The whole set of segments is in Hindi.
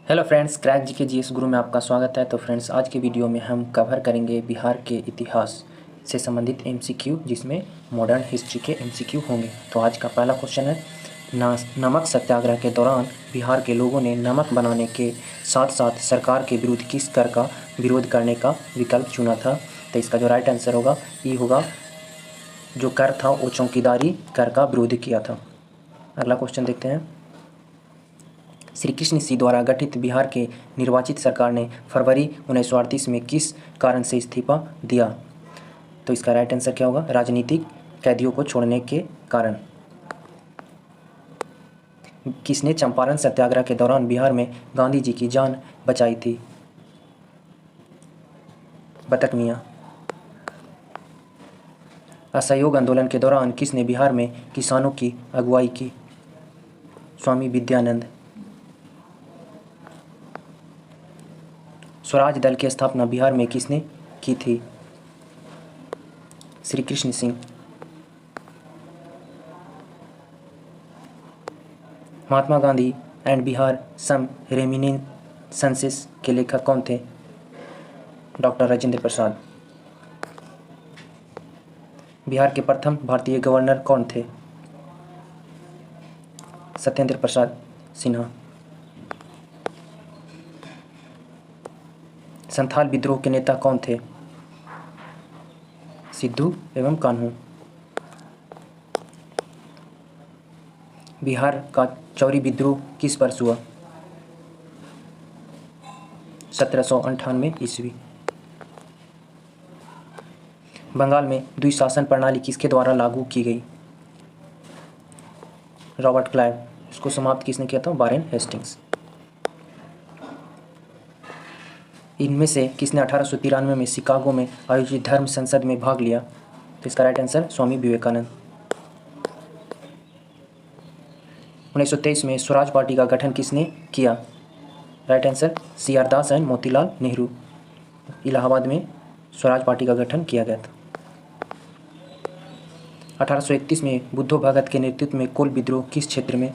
हेलो फ्रेंड्स, क्रैक जी के जीएस गुरु में आपका स्वागत है। तो फ्रेंड्स, आज की वीडियो में हम कवर करेंगे बिहार के इतिहास से संबंधित एमसीक्यू, जिसमें मॉडर्न हिस्ट्री के एमसीक्यू होंगे। तो आज का पहला क्वेश्चन है, नमक सत्याग्रह के दौरान बिहार के लोगों ने नमक बनाने के साथ साथ सरकार के विरुद्ध किस कर का विरोध करने का विकल्प चुना था? तो इसका जो राइट आंसर होगा ये होगा, जो कर था वो चौकीदारी कर का विरोध किया था। अगला क्वेश्चन देखते हैं। श्री कृष्ण सिंह द्वारा गठित बिहार के निर्वाचित सरकार ने फरवरी 1938 में किस कारण से इस्तीफा दिया? तो इसका राइट आंसर क्या होगा? राजनीतिक कैदियों को छोड़ने के कारण। किसने चंपारण सत्याग्रह के दौरान बिहार में गांधी जी की जान बचाई थी? बतक मियाँ। असहयोग आंदोलन के दौरान किसने बिहार में किसानों की अगुवाई की? स्वामी विद्यानंद। स्वराज दल की स्थापना बिहार में किसने की थी? Shri Krishna Singh. Mahatma Gandhi and Bihar some reminiscences के लेखक कौन थे? डॉक्टर राजेंद्र प्रसाद। बिहार के प्रथम भारतीय गवर्नर कौन थे? सत्येंद्र प्रसाद सिन्हा। संथाल विद्रोह के नेता कौन थे? सिद्धू एवं कान्हू। बिहार का चौरी विद्रोह किस वर्ष हुआ? 1798 ईस्वी। बंगाल में द्विशासन प्रणाली किसके द्वारा लागू की गई? Robert Clive. इसको समाप्त किसने किया था? Warren Hastings. इनमें से किसने 1893 में शिकागो में आयोजित धर्म संसद में भाग लिया? तो इसका राइट आंसर स्वामी विवेकानंद। 1923 में स्वराज पार्टी का गठन किसने किया? Right answer CR Das and Motilal Nehru. Allahabad में स्वराज पार्टी का गठन किया गया था। 1831 में बुद्धो भगत के नेतृत्व में कोल विद्रोह किस क्षेत्र में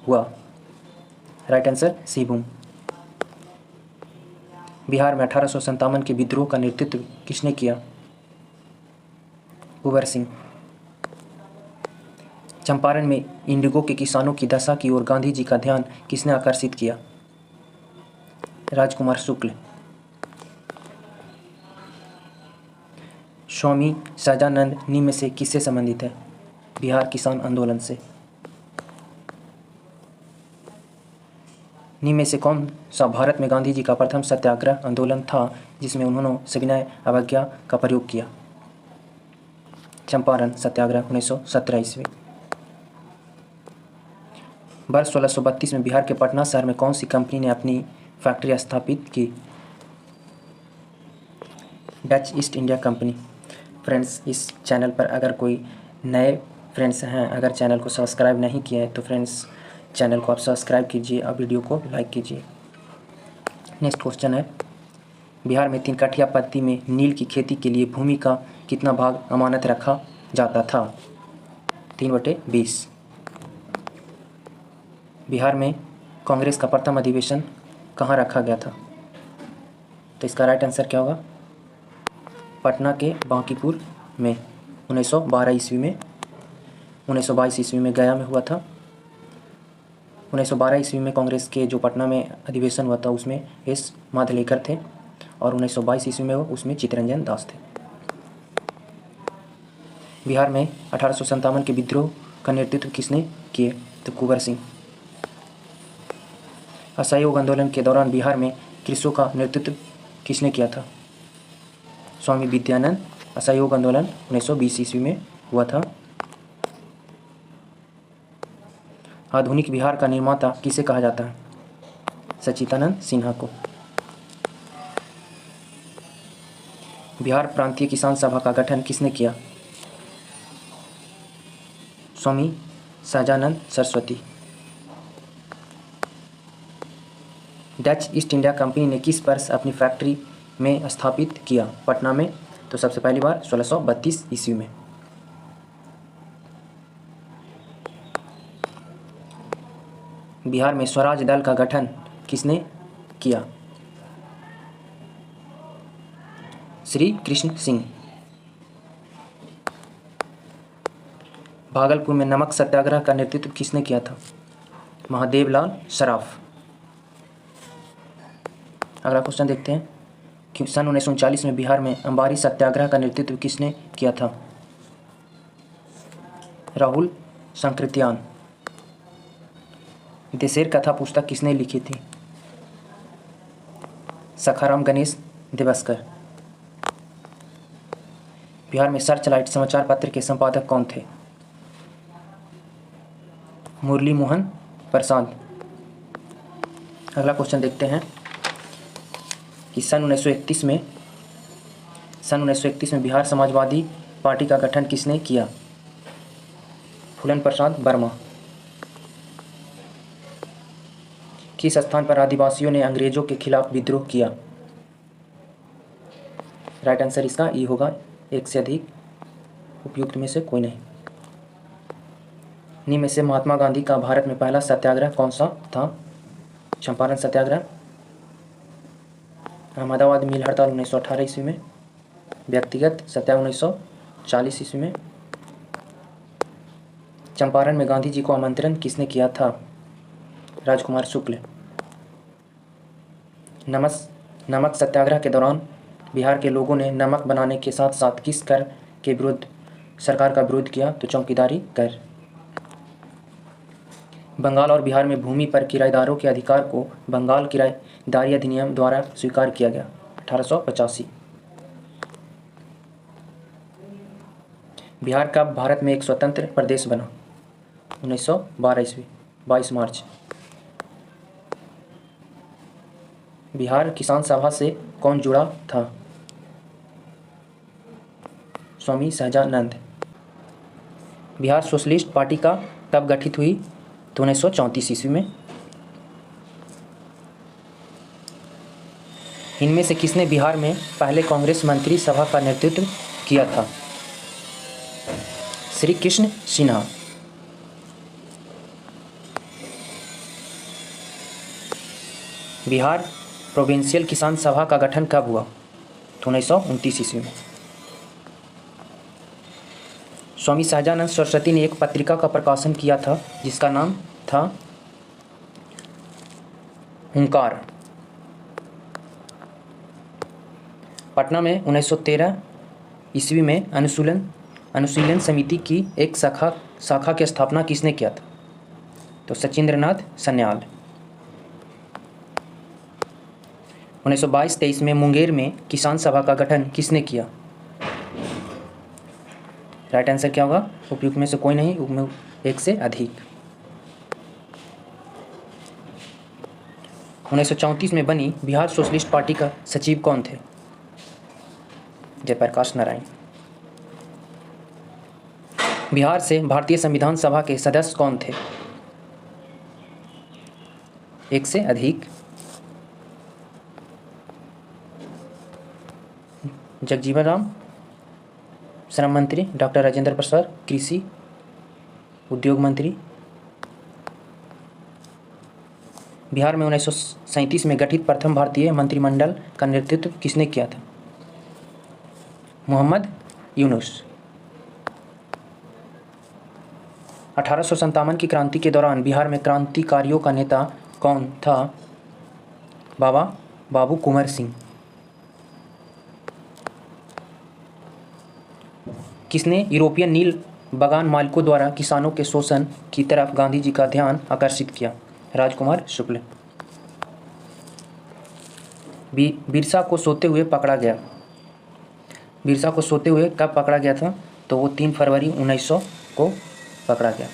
हुआ? Right answer Singhbhum. बिहार में 1857 के विद्रोह का नेतृत्व किसने किया? कुंवर सिंह। चंपारण में इंडिगो के किसानों की दशा की ओर गांधी जी का ध्यान किसने आकर्षित किया? राजकुमार शुक्ल। स्वामी सहजानंद निम्न से किससे संबंधित है? बिहार किसान आंदोलन से। निम्न में से कौन सा भारत में गांधी जी का प्रथम सत्याग्रह आंदोलन था जिसमें उन्होंने सविनय अवज्ञा का प्रयोग किया? चंपारण सत्याग्रह 1917 ईस्वी। वर्ष 1632 में बिहार के पटना शहर में कौन सी कंपनी ने अपनी फैक्ट्री स्थापित की? Dutch East India company. Friends, इस चैनल पर अगर कोई नए फ्रेंड्स हैं, अगर चैनल को सब्सक्राइब नहीं किया है तो फ्रेंड्स चैनल को आप सब्सक्राइब कीजिए और वीडियो को लाइक कीजिए। नेक्स्ट क्वेश्चन है, बिहार में 3 कठिया पद्धति में नील की खेती के लिए भूमि का कितना भाग अमानत रखा जाता था? 3/20। बिहार में कांग्रेस का प्रथम अधिवेशन कहाँ रखा गया था? तो इसका राइट आंसर क्या होगा? पटना के बांकीपुर में 1912 ईस्वी में। 1922 ईस्वी में गया में हुआ था। 1912 ईस्वी में कांग्रेस के जो पटना में अधिवेशन हुआ था उसमें एस माधलेकर थे और 1922 ईस्वी में उसमें चित्तरंजन दास थे। बिहार में 1857 के विद्रोह का नेतृत्व किसने किए? तो कुंवर सिंह। असहयोग आंदोलन के दौरान बिहार में कृषकों का नेतृत्व किसने किया था? स्वामी विद्यानंद। असहयोग आंदोलन 1920 ईस्वी में हुआ था। आधुनिक बिहार का निर्माता किसे कहा जाता है? सच्चिदानंद सिन्हा को। बिहार प्रांतीय किसान सभा का गठन किसने किया? Swami Sahajanand Saraswati. Dutch East India company ने किस वर्ष अपनी फैक्ट्री में स्थापित किया पटना में? तो सबसे पहली बार 1632 ईस्वी में। बिहार में स्वराज दल का गठन किसने किया? श्री कृष्ण सिंह। भागलपुर में नमक सत्याग्रह का नेतृत्व किसने किया था? महादेवलाल सराफ। अगला क्वेश्चन देखते हैं कि सन 1939 में बिहार में अंबारी सत्याग्रह का नेतृत्व किसने किया था? राहुल संकृत्यान। देशेर कथा पुस्तक किसने लिखी थी? सखाराम गणेश देवस्कर। बिहार में सर्चलाइट समाचार पत्र के संपादक कौन थे? मुरली मोहन प्रसाद। अगला क्वेश्चन देखते हैं कि सन 1931 में बिहार समाजवादी पार्टी का गठन किसने किया? फूलन प्रसाद वर्मा। किस स्थान पर आदिवासियों ने अंग्रेजों के खिलाफ विद्रोह किया? राइट आंसर इसका ई होगा, एक से अधिक उपयुक्त में से कोई नहीं। निम्न में से महात्मा गांधी का भारत में पहला सत्याग्रह कौन सा था? चंपारण सत्याग्रह। अहमदाबाद मिल हड़ताल 1918 ईस्वी में। व्यक्तिगत सत्याग्रह 1940 ईस्वी में। चंपारण में गांधी जी को आमंत्रण किसने किया था? राजकुमार शुक्ल। नमक सत्याग्रह के दौरान बिहार के लोगों ने नमक बनाने के साथ साथ किस कर के विरुद्ध सरकार का विरोध किया? तो चौकीदारी कर। बंगाल और बिहार में भूमि पर किराएदारों के अधिकार को बंगाल किराएदारी अधिनियम द्वारा स्वीकार किया गया 1885। बिहार कब भारत में एक स्वतंत्र प्रदेश बना? 1912 ईस्वी 22 मार्च। बिहार किसान सभा से कौन जुड़ा था? स्वामी सहजानंद। बिहार सोशलिस्ट पार्टी का कब गठित हुई? तो 1934 ईस्वी में। इनमें से किसने बिहार में पहले कांग्रेस मंत्री सभा का नेतृत्व किया था? श्री कृष्ण सिन्हा। बिहार प्रोविंशियल किसान सभा का गठन कब हुआ? तो 1929 ईस्वी में। स्वामी सहजानंद सरस्वती ने एक पत्रिका का प्रकाशन किया था जिसका नाम था हुंकार। पटना में 1913 ईस्वी में अनुशीलन समिति की एक शाखा की स्थापना किसने किया था? तो सचिंद्रनाथ सन्याल। 1922-23 में मुंगेर में किसान सभा का गठन किसने किया? राइट आंसर क्या होगा? उपयुक्त में से कोई नहीं, उपयुक्त एक से अधिक। 1934 में बनी बिहार सोशलिस्ट पार्टी का सचिव कौन थे? जयप्रकाश नारायण। बिहार से भारतीय संविधान सभा के सदस्य कौन थे? एक से अधिक। जगजीवन राम, श्रम मंत्री डॉक्टर राजेंद्र प्रसाद, कृषि उद्योग मंत्री। बिहार में 1937 में गठित प्रथम भारतीय मंत्रिमंडल का नेतृत्व किसने किया था? मोहम्मद यूनुस। 1857 की क्रांति के दौरान बिहार में क्रांतिकारियों का नेता कौन था? बाबू कुंवर सिंह। किसने यूरोपियन नील बागान मालिकों द्वारा किसानों के शोषण की तरफ गांधी जी का ध्यान आकर्षित किया? राजकुमार शुक्ल। बिरसा को सोते हुए पकड़ा गया। बिरसा को सोते हुए कब पकड़ा गया था? तो वो 3 फरवरी 1900 को पकड़ा गया।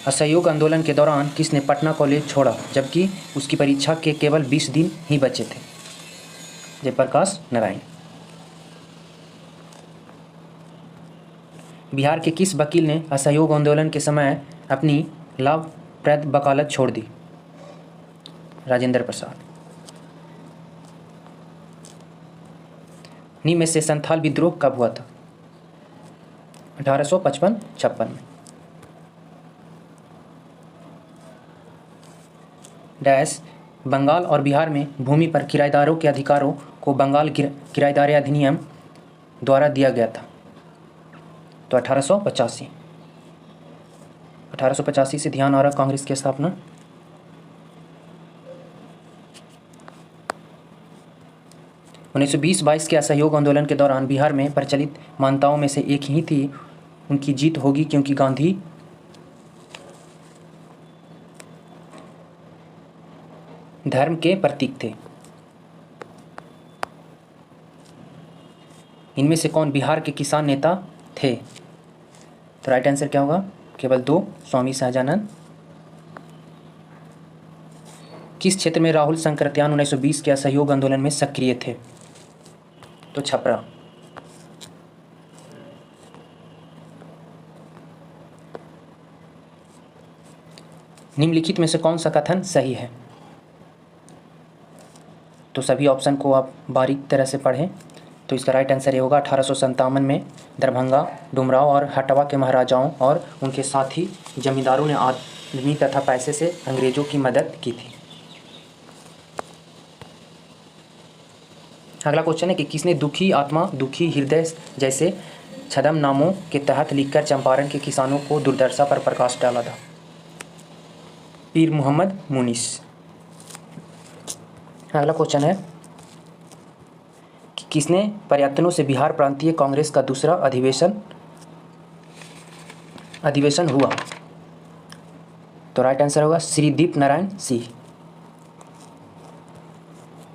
असहयोग आंदोलन के दौरान किसने पटना कॉलेज छोड़ा जबकि उसकी परीक्षा के केवल 20 दिन ही बचे थे? जयप्रकाश नारायण। बिहार के किस वकील ने असहयोग आंदोलन के समय अपनी लाभप्रद वकालत छोड़ दी? राजेंद्र प्रसाद। निम्न में से संथाल विद्रोह कब हुआ था? 1855-56 में। डैश बंगाल और बिहार में भूमि पर किराएदारों के अधिकारों को बंगाल किराएदारी अधिनियम द्वारा दिया गया था। तो 1885 से ध्यान आ रहा कांग्रेस की स्थापना। उन्नीस सौ 20-22 के असहयोग आंदोलन के दौरान बिहार में प्रचलित मान्यताओं में से एक ही थी उनकी जीत होगी, क्योंकि गांधी धर्म के प्रतीक थे। इनमें से कौन बिहार के किसान नेता थे? तो राइट आंसर क्या होगा? केवल 2, स्वामी सहजानंद। किस क्षेत्र में राहुल संकृत्यान 1920 के असहयोग आंदोलन में सक्रिय थे? तो छपरा। निम्नलिखित में से कौन सा कथन सही है? तो सभी ऑप्शन को आप बारीक तरह से पढ़ें। तो इसका राइट आंसर ये होगा 1857 में दरभंगा, डुमराव और हटवा के महाराजाओं और उनके साथी जमींदारों ने आदमी तथा पैसे से अंग्रेजों की मदद की थी। अगला क्वेश्चन है कि किसने दुखी आत्मा दुखी हृदय जैसे छद्म नामों के तहत लिखकर चंपारण के किसानों को दुर्दशा पर प्रकाश डाला था? पीर मोहम्मद मुनीस। अगला क्वेश्चन है कि किसने प्रयत्नों से बिहार प्रांतीय कांग्रेस का दूसरा अधिवेशन हुआ? तो राइट आंसर होगा श्री दीप नारायण सिंह।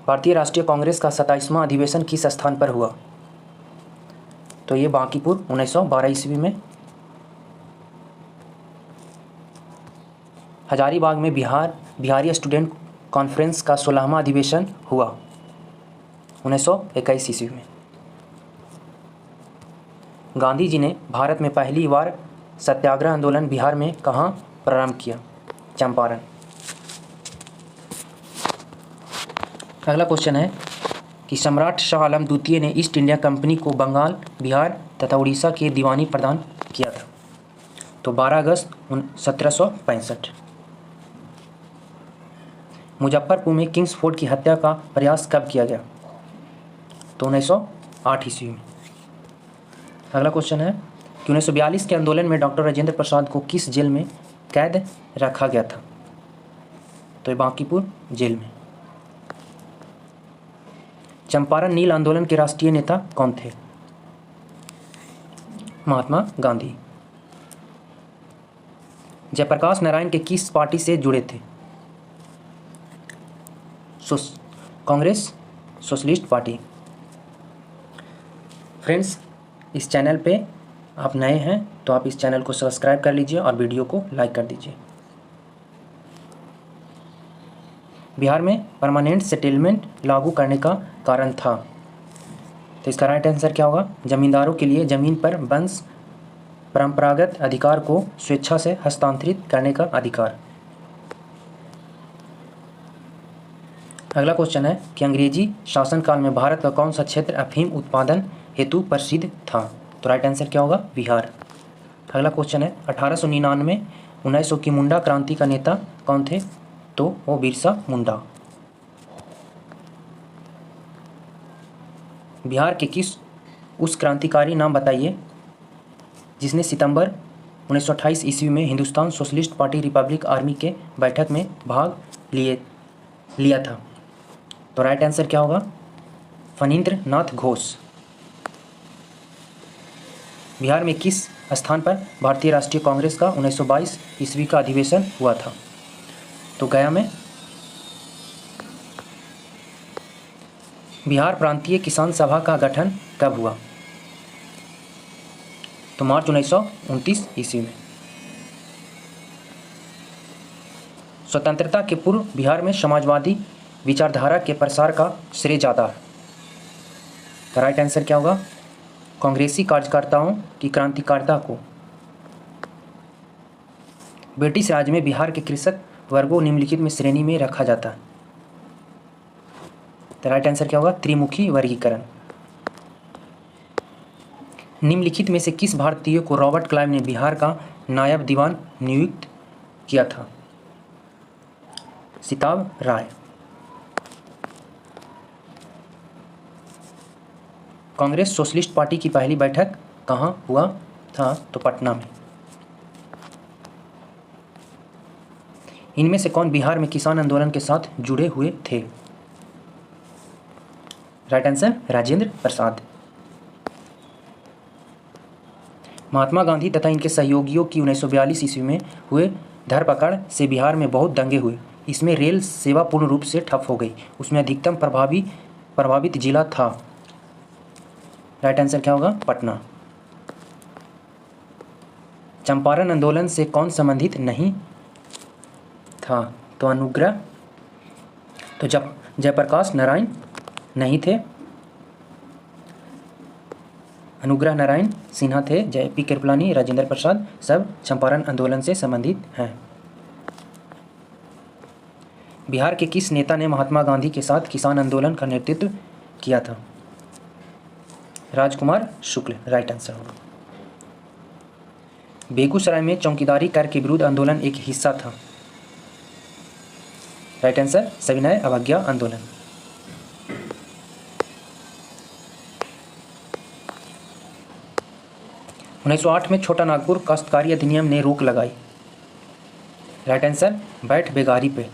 भारतीय राष्ट्रीय कांग्रेस का 27वां अधिवेशन किस स्थान पर हुआ? तो ये बांकीपुर 1912 ईस्वी में। हजारीबाग में बिहारी स्टूडेंट कॉन्फ्रेंस का 16वां अधिवेशन हुआ 1921 ईस्वी में। गांधी जी ने भारत में पहली बार सत्याग्रह आंदोलन बिहार में कहाँ प्रारंभ किया? चंपारण। अगला क्वेश्चन है कि सम्राट शाह आलम द्वितीय ने ईस्ट इंडिया कंपनी को बंगाल, बिहार तथा उड़ीसा के दीवानी प्रदान किया था? तो 12 अगस्त 1765। मुजफ्फरपुर में किंग्स फोर्ट की हत्या का प्रयास कब किया गया? तो 1908 ईस्वी में। अगला क्वेश्चन है कि 1942 के आंदोलन में डॉक्टर राजेंद्र प्रसाद को किस जेल में कैद रखा गया था? तो ये बांकीपुर जेल में। चंपारण नील आंदोलन के राष्ट्रीय नेता कौन थे? महात्मा गांधी। जयप्रकाश नारायण के किस पार्टी से जुड़े थे? Congress socialist party. फ्रेंड्स, इस चैनल पे आप नए हैं तो आप इस चैनल को सब्सक्राइब कर लीजिए और वीडियो को लाइक कर दीजिए। बिहार में परमानेंट सेटलमेंट लागू करने का कारण था? तो इसका राइट आंसर क्या होगा? जमींदारों के लिए जमीन पर वंश परंपरागत अधिकार को स्वेच्छा से हस्तांतरित करने का अधिकार। अगला क्वेश्चन है कि अंग्रेजी शासनकाल में भारत का कौन सा क्षेत्र अफीम उत्पादन हेतु प्रसिद्ध था? तो राइट आंसर क्या होगा? बिहार। अगला क्वेश्चन है 1899 1900 की मुंडा क्रांति का नेता कौन थे? तो वो बिरसा मुंडा। बिहार के किस उस क्रांतिकारी नाम बताइए जिसने सितंबर 1928 ईस्वी में Hindustan socialist party Republic army के बैठक में भाग लिया था? तो राइट आंसर क्या होगा? फणींद्र नाथ घोष। बिहार में किस स्थान पर भारतीय राष्ट्रीय कांग्रेस का 1922 ईस्वी का अधिवेशन हुआ था? तो गया में। बिहार प्रांतीय किसान सभा का गठन कब हुआ? तो मार्च 1929 ईस्वी में। स्वतंत्रता के पूर्व बिहार में समाजवादी विचारधारा के प्रसार का श्रेय जाता है? तो राइट आंसर क्या होगा? कांग्रेसी कार्यकर्ताओं की क्रांतिकारिता को। ब्रिटिश राज में बिहार के कृषक वर्गों निम्नलिखित में श्रेणी में रखा जाता है? तो राइट आंसर क्या होगा? त्रिमुखी वर्गीकरण। निम्नलिखित में से किस भारतीय को रॉबर्ट क्लाइव ने बिहार का नायब दीवान नियुक्त किया था? सिताब राय। कांग्रेस सोशलिस्ट पार्टी की पहली बैठक कहाँ हुआ था? तो पटना में। इनमें से कौन बिहार में किसान आंदोलन के साथ जुड़े हुए थे? Right answer Rajendra Prasad. महात्मा गांधी तथा इनके सहयोगियों की 1942 ईस्वी में हुए धरपकड़ से बिहार में बहुत दंगे हुए। इसमें रेल सेवा पूर्ण रूप से ठप हो गई। उसमें अधिकतम प्रभावित जिला था। राइट आंसर क्या होगा? पटना। चंपारण आंदोलन से कौन संबंधित नहीं था? तो अनुग्रह। तो जब जयप्रकाश नारायण नहीं थे, अनुग्रह नारायण सिन्हा थे, J.P. कृपलानी, राजेंद्र प्रसाद, सब चंपारण आंदोलन से संबंधित हैं। बिहार के किस नेता ने महात्मा गांधी के साथ किसान आंदोलन का नेतृत्व किया था? राजकुमार शुक्ल। राइट आंसर होगा। बेगूसराय में चौकीदारी कर के विरुद्ध आंदोलन एक हिस्सा था। राइट आंसर सविनय अवज्ञा आंदोलन। उन्नीस 1908 में छोटा नागपुर काश्तकारी अधिनियम ने रोक लगाई। राइट आंसर बैठ बेगारी पे।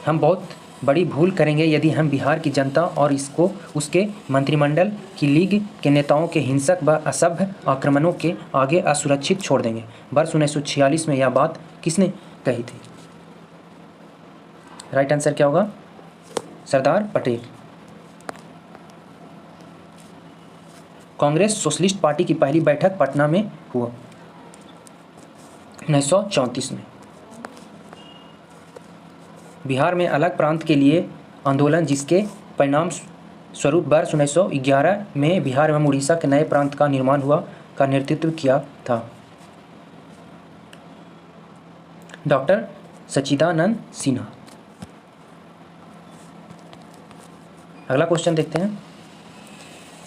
हम बहुत बड़ी भूल करेंगे यदि हम बिहार की जनता और इसको उसके मंत्रिमंडल की लीग के नेताओं के हिंसक व असभ्य आक्रमणों के आगे असुरक्षित छोड़ देंगे। वर्ष 1946 में यह बात किसने कही थी? राइट आंसर क्या होगा? सरदार पटेल। कांग्रेस सोशलिस्ट पार्टी की पहली बैठक पटना में हुआ 1934 में। बिहार में अलग प्रांत के लिए आंदोलन जिसके परिणाम स्वरूप वर्ष 1911 में बिहार एवं उड़ीसा के नए प्रांत का निर्माण हुआ का नेतृत्व किया था। डॉक्टर सच्चिदानंद सिन्हा। अगला क्वेश्चन देखते हैं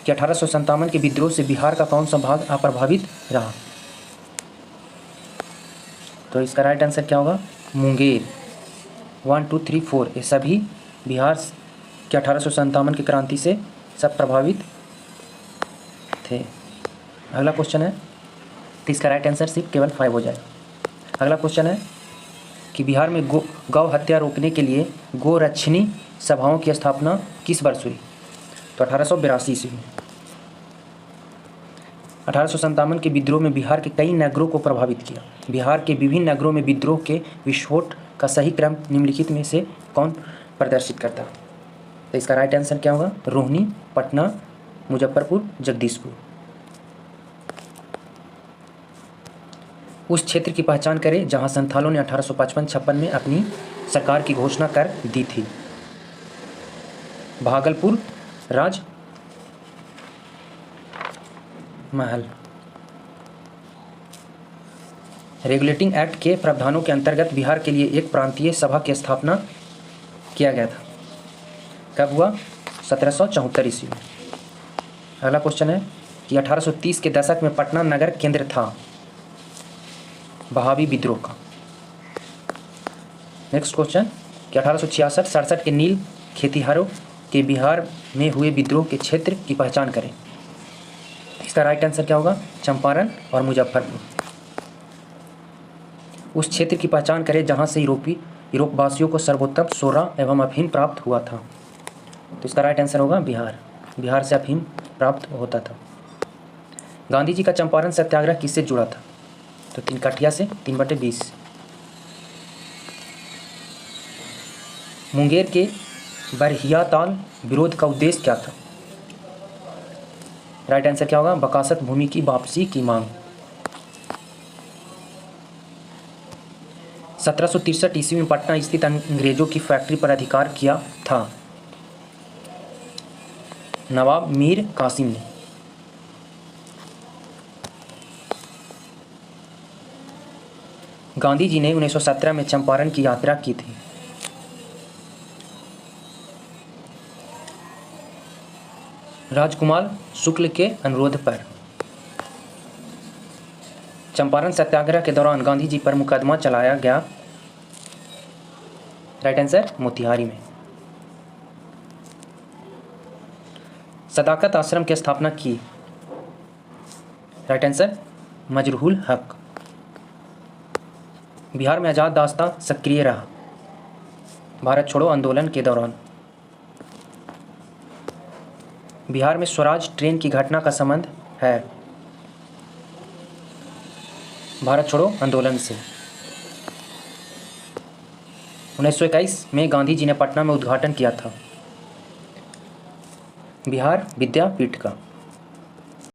कि 1857 के विद्रोह से बिहार का कौन सा भाग अप्रभावित रहा? तो इसका राइट आंसर क्या होगा? मुंगेर। 1, 2, 3, 4 ये सभी बिहार के 1857 की क्रांति से सब प्रभावित थे। अगला क्वेश्चन है तो इसका राइट आंसर सिर्फ केवल 5 हो जाएगा। अगला क्वेश्चन है कि बिहार में गौ हत्या रोकने के लिए गोरक्षणी सभाओं की स्थापना किस वर्ष हुई? तो 1882 ईस्वी में। 1857 के विद्रोह में बिहार के कई नगरों को प्रभावित किया। बिहार के विभिन्न नगरों में विद्रोह के विस्फोट का सही क्रम निम्नलिखित में से कौन प्रदर्शित करता? तो इसका राइट आंसर क्या होगा? रोहिणी, पटना, मुजफ्फरपुर, जगदीशपुर। उस क्षेत्र की पहचान करें जहां संथालों ने 1855-56 में अपनी सरकार की घोषणा कर दी थी। भागलपुर, राज महल। रेगुलेटिंग एक्ट के प्रावधानों के अंतर्गत बिहार के लिए एक प्रांतीय सभा की स्थापना किया गया था। कब हुआ? 1774 ईस्वी में। अगला क्वेश्चन है कि 1830 के दशक में पटना नगर केंद्र था बहावी विद्रोह का। नेक्स्ट क्वेश्चन कि 1866-67 के नील खेतिहरों के बिहार में हुए विद्रोह के क्षेत्र की पहचान करें। इसका राइट आंसर क्या होगा? चंपारण और मुजफ्फरपुर। उस क्षेत्र की पहचान करें जहां से यूरोपवासियों को सर्वोत्तम सोरा एवं अफीम प्राप्त हुआ था। तो इसका राइट आंसर होगा बिहार। बिहार से अफीम प्राप्त होता था। गांधी जी का चंपारण सत्याग्रह किससे जुड़ा था? तो 3 कठिया से 3/20। मुंगेर के बरहियाताल विरोध का उद्देश्य क्या था? राइट आंसर क्या होगा? बकासत भूमि की वापसी की मांग। 1763 ईस्वी में पटना स्थित अंग्रेजों की फैक्ट्री पर अधिकार किया था नवाब मीर कासिम ने। गांधी जी ने 1917 में चंपारण की यात्रा की थी। राजकुमार शुक्ल के अनुरोध पर। चंपारण सत्याग्रह के दौरान गांधी जी पर मुकदमा चलाया गया राइट आंसर मोतिहारी में। सदाकत आश्रम की स्थापना की? राइट आंसर मजरूहुल हक। बिहार में आज़ाद दास्ता सक्रिय रहा? भारत छोड़ो आंदोलन के दौरान। बिहार में स्वराज ट्रेन की घटना का संबंध है? भारत छोड़ो आंदोलन से। 1921 में गांधी जी ने पटना में उद्घाटन किया था बिहार विद्यापीठ का।